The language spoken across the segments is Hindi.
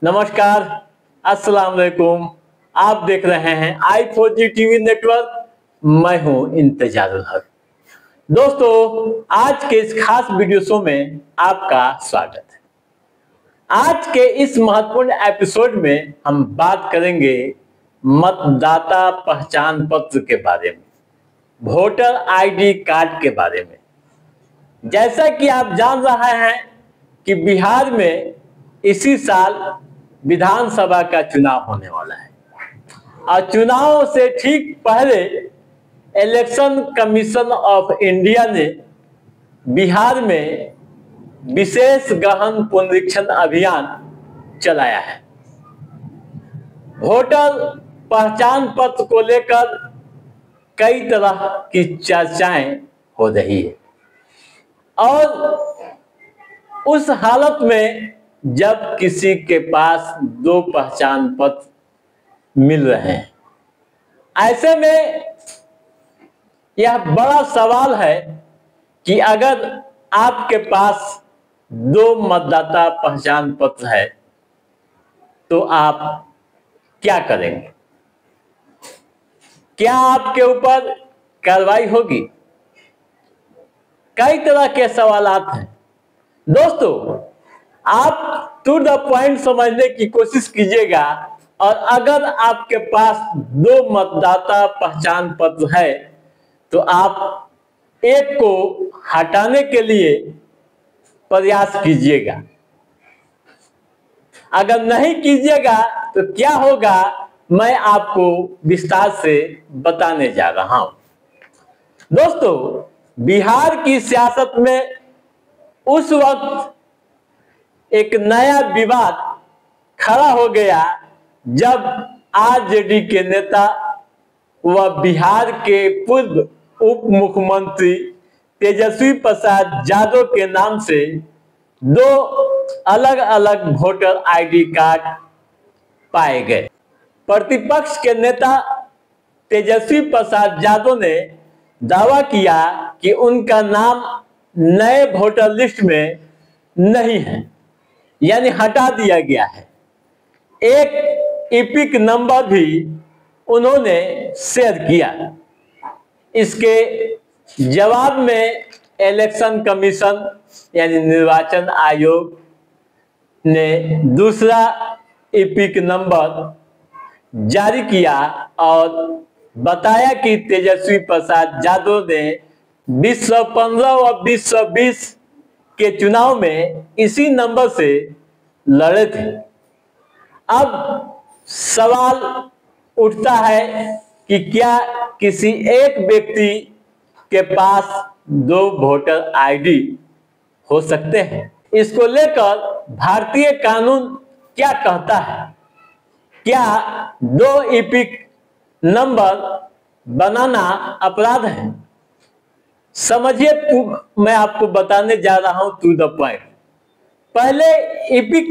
नमस्कार, अस्सलाम वालेकुम। आप देख रहे हैं i4G टीवी नेटवर्क। मैं हूं इंतजारुल हक। दोस्तों, आज के इस खास वीडियो शो में आपका स्वागत है। आज के इस महत्वपूर्ण एपिसोड में हम बात करेंगे मतदाता पहचान पत्र के बारे में, वोटर आईडी कार्ड के बारे में। जैसा कि आप जान रहे हैं कि बिहार में इसी साल विधानसभा का चुनाव होने वाला है और चुनाव से ठीक पहले इलेक्शन कमीशन ऑफ इंडिया ने बिहार में विशेष गहन पुनरीक्षण अभियान चलाया है। वोटर पहचान पत्र को लेकर कई तरह की चर्चाएं हो रही है और उस हालत में जब किसी के पास दो पहचान पत्र मिल रहे हैं, ऐसे में यह बड़ा सवाल है कि अगर आपके पास दो मतदाता पहचान पत्र है तो आप क्या करेंगे? क्या आपके ऊपर कार्रवाई होगी? कई तरह के सवालात हैं। दोस्तों, आप टू द पॉइंट समझने की कोशिश कीजिएगा और अगर आपके पास दो मतदाता पहचान पत्र है तो आप एक को हटाने के लिए प्रयास कीजिएगा। अगर नहीं कीजिएगा तो क्या होगा, मैं आपको विस्तार से बताने जा रहा हूं। दोस्तों, बिहार की सियासत में उस वक्त एक नया विवाद खड़ा हो गया जब आरजेडी के नेता व बिहार के पूर्व उप मुख्यमंत्री तेजस्वी प्रसाद यादव के नाम से दो अलग अलग वोटर आईडी कार्ड पाए गए। प्रतिपक्ष के नेता तेजस्वी प्रसाद यादव ने दावा किया कि उनका नाम नए वोटर लिस्ट में नहीं है, यानी हटा दिया गया है। एक इपिक नंबर भी उन्होंने शेयर किया। इसके जवाब में इलेक्शन कमीशन यानी निर्वाचन आयोग ने दूसरा इपिक नंबर जारी किया और बताया कि तेजस्वी प्रसाद यादव ने 2015 और 2020 के चुनाव में इसी नंबर से लड़े थे। अब सवाल उठता है कि क्या किसी एक व्यक्ति के पास दो वोटर आईडी हो सकते हैं? इसको लेकर भारतीय कानून क्या कहता है? क्या दो इपिक नंबर बनाना अपराध है? समझिए, मैं आपको बताने जा रहा हूं टू द पॉइंट। पहले इपिक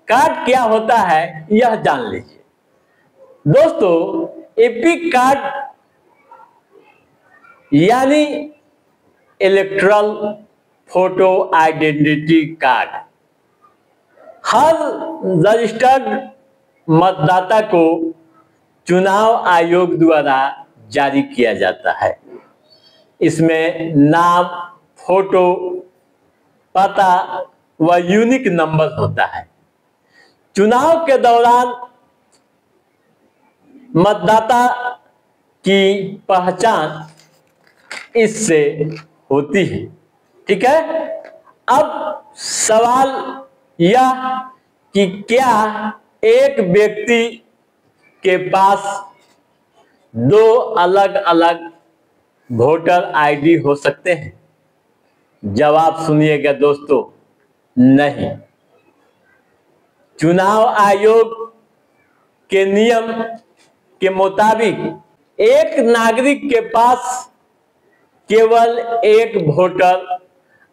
कार्ड क्या होता है यह जान लीजिए। दोस्तों, इपिक कार्ड यानी इलेक्टोरल फोटो आइडेंटिटी कार्ड हर रजिस्टर्ड मतदाता को चुनाव आयोग द्वारा जारी किया जाता है। इसमें नाम, फोटो, पता व यूनिक नंबर होता है। चुनाव के दौरान मतदाता की पहचान इससे होती है। ठीक है। अब सवाल यह कि क्या एक व्यक्ति के पास दो अलग अलग वोटर आईडी हो सकते हैं? जवाब सुनिएगा दोस्तों, नहीं। चुनाव आयोग के नियम के मुताबिक एक नागरिक के पास केवल एक वोटर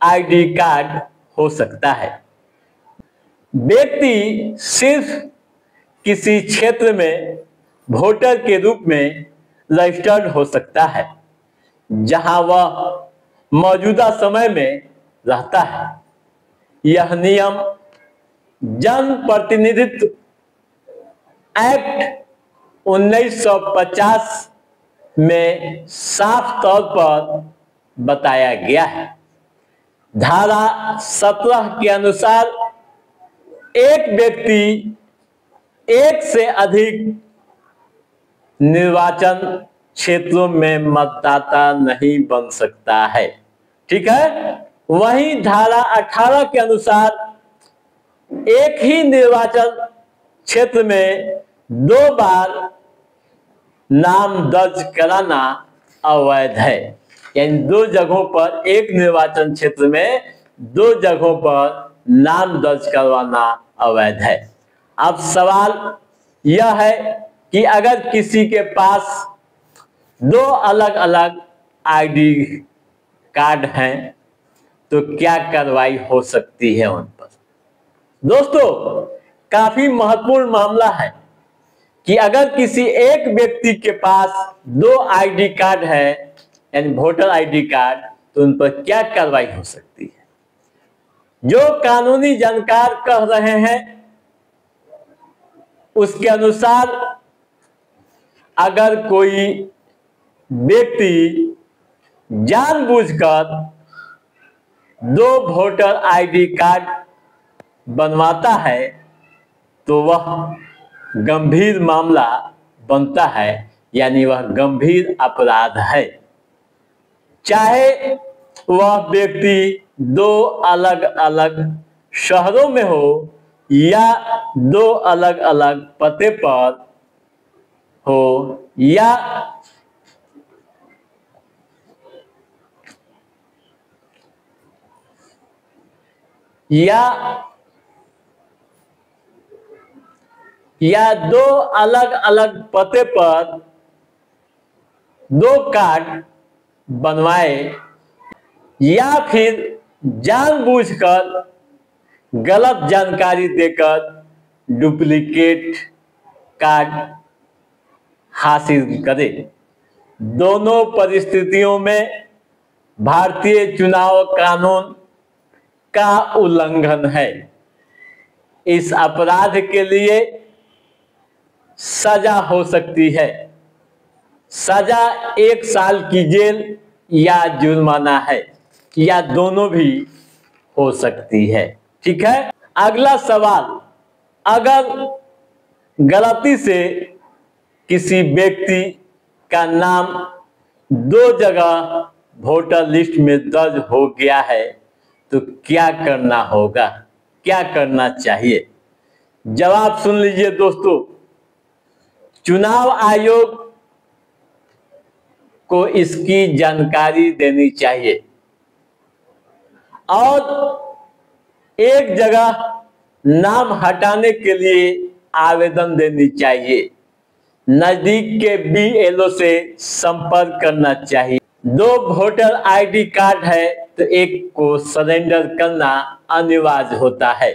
आईडी कार्ड हो सकता है। व्यक्ति सिर्फ किसी क्षेत्र में वोटर के रूप में रजिस्टर्ड हो सकता है जहां वह मौजूदा समय में रहता है। यह नियम जन प्रतिनिधित्व एक्ट 1950 में साफ तौर पर बताया गया है। धारा 17 के अनुसार एक व्यक्ति एक से अधिक निर्वाचन क्षेत्रों में मतदाता नहीं बन सकता है। ठीक है। वहीं धारा 18 के अनुसार एक ही निर्वाचन क्षेत्र में 2 बार नाम दर्ज कराना अवैध है। यानी 2 जगहों पर, एक निर्वाचन क्षेत्र में 2 जगहों पर नाम दर्ज करवाना अवैध है। अब सवाल यह है कि अगर किसी के पास 2 अलग अलग आईडी कार्ड हैं तो क्या कार्रवाई हो सकती है उन पर? दोस्तों, काफी महत्वपूर्ण मामला है कि अगर किसी एक व्यक्ति के पास 2 आईडी कार्ड है, यानी वोटर आईडी कार्ड, तो उन पर क्या कार्रवाई हो सकती है? जो कानूनी जानकार कह रहे हैं उसके अनुसार अगर कोई व्यक्ति जानबूझकर 2 वोटर आईडी कार्ड बनवाता है तो वह गंभीर मामला बनता है, यानी वह गंभीर अपराध है। चाहे वह व्यक्ति 2 अलग अलग शहरों में हो या 2 अलग अलग पते पर हो या या 2 अलग अलग पते पर 2 कार्ड बनवाए या फिर जानबूझकर गलत जानकारी देकर डुप्लीकेट कार्ड हासिल करे। दोनों परिस्थितियों में भारतीय चुनाव कानून का उल्लंघन है। इस अपराध के लिए सजा हो सकती है। सजा 1 साल की जेल या जुर्माना है, या दोनों भी हो सकती है। ठीक है। अगला सवाल, अगर गलती से किसी व्यक्ति का नाम 2 जगह वोटर लिस्ट में दर्ज हो गया है तो क्या करना होगा, क्या करना चाहिए? जवाब सुन लीजिए दोस्तों। चुनाव आयोग को इसकी जानकारी देनी चाहिए और एक जगह नाम हटाने के लिए आवेदन देनी चाहिए। नजदीक के BLO से संपर्क करना चाहिए। 2 वोटर आईडी कार्ड है तो एक को सरेंडर करना अनिवार्य होता है।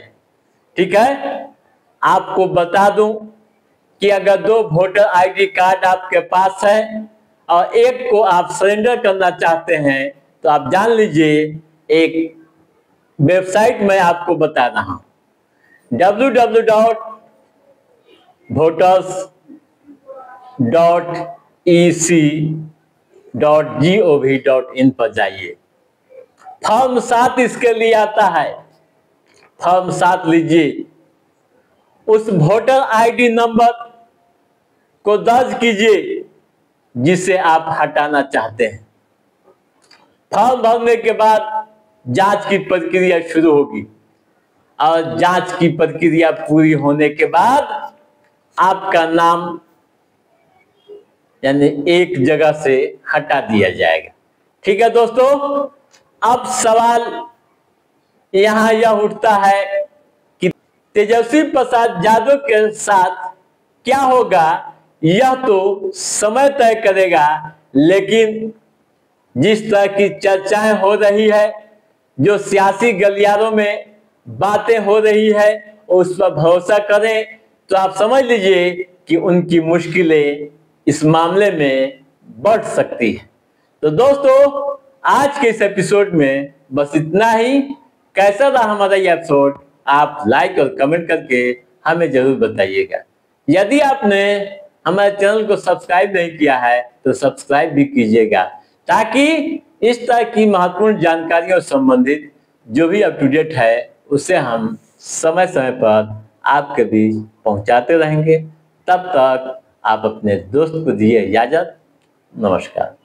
ठीक है। आपको बता दूं कि अगर 2 वोटर आईडी कार्ड आपके पास है और एक को आप सरेंडर करना चाहते हैं तो आप जान लीजिए, एक वेबसाइट मैं आपको बता रहा हूं, www.voters.ec.gov.in पर जाइए। फॉर्म 7 इसके लिए आता है। फॉर्म 7 लीजिए, उस वोटर आईडी नंबर को दर्ज कीजिए जिसे आप हटाना चाहते हैं। फॉर्म भरने के बाद जांच की प्रक्रिया शुरू होगी और जांच की प्रक्रिया पूरी होने के बाद आपका नाम यानी एक जगह से हटा दिया जाएगा। ठीक है दोस्तों। अब सवाल यहां यह उठता है कि तेजस्वी प्रसाद यादव के साथ क्या होगा, यह तो समय तय करेगा। लेकिन जिस तरह की चर्चाएं हो रही है, जो सियासी गलियारों में बातें हो रही है, उस पर भरोसा करें तो आप समझ लीजिए कि उनकी मुश्किलें इस मामले में बढ़ सकती है। तो दोस्तों, आज के इस एपिसोड में बस इतना ही। कैसा रहा हमारा ये एपिसोड आप लाइक और कमेंट करके हमें जरूर बताइएगा। यदि आपने हमारे चैनल को सब्सक्राइब नहीं किया है तो सब्सक्राइब भी कीजिएगा, ताकि इस तरह की महत्वपूर्ण जानकारियों से संबंधित जो भी अप टू डेट है उसे हम समय समय पर आपके बीच पहुंचाते रहेंगे। तब तक आप अपने दोस्त को दिए इजाजत। नमस्कार।